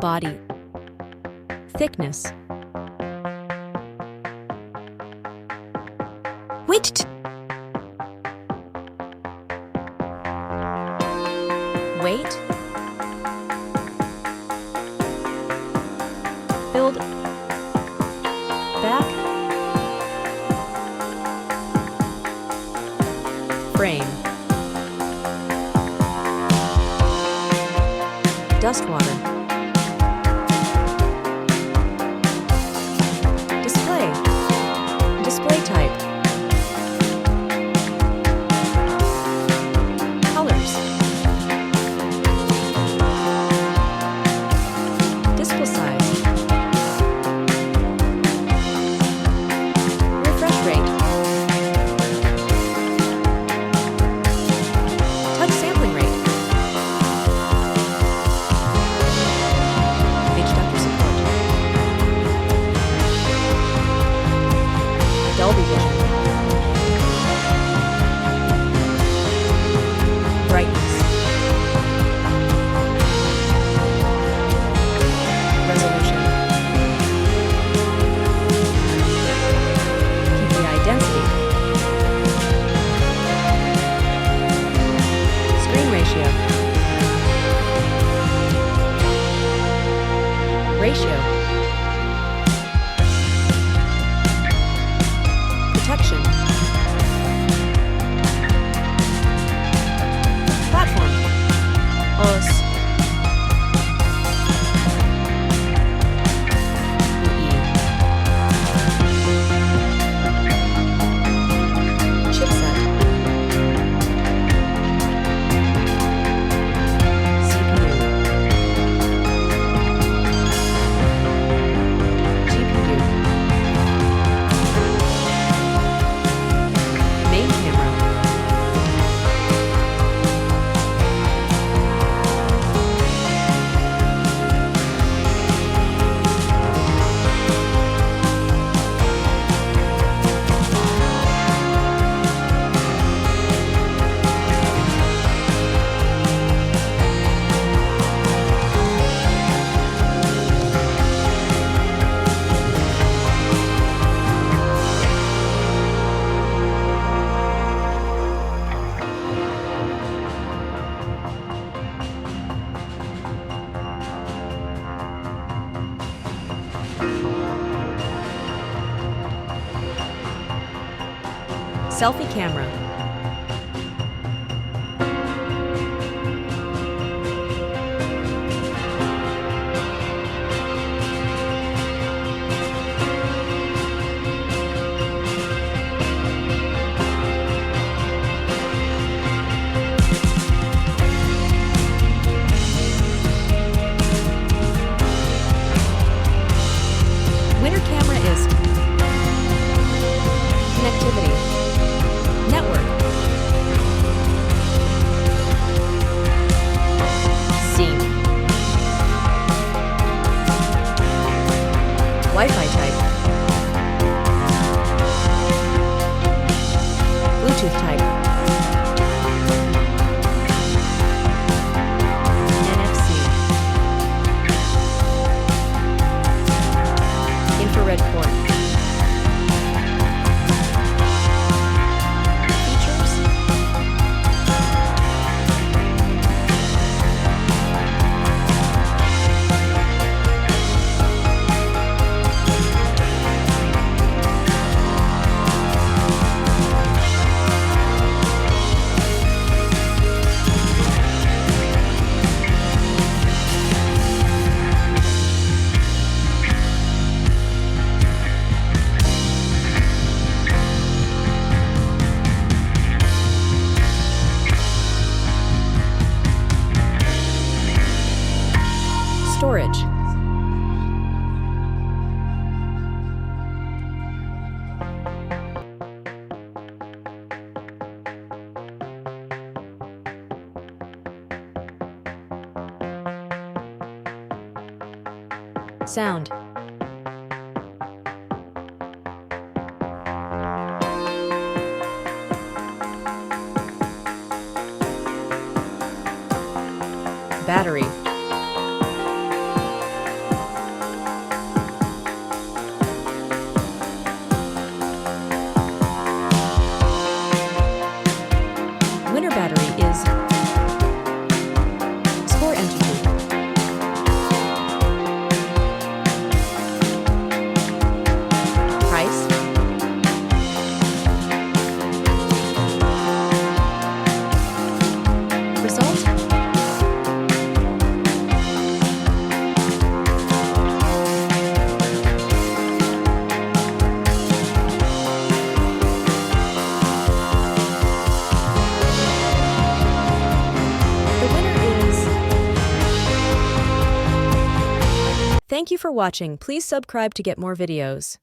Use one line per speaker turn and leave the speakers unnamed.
Body. Thickness.
Wait.
Weight. Build. Back. Frame. Dust water. Display. Display type. Colors. Display size. Refresh rate. Touch sampling rate. Page Doctor support. Dolby Vision. Brightness. Resolution. PPI density. Screen ratio. Ratio. Protection. Platform. OS. UE. Chipset. CPU. GPU. Main camera. Selfie camera. Winner camera is connectivity. Network. Scene. Wi-Fi type. Bluetooth type. NFC. Infrared port. Features. Storage. Sound. Battery. Thank you for watching. Please subscribe to get more videos.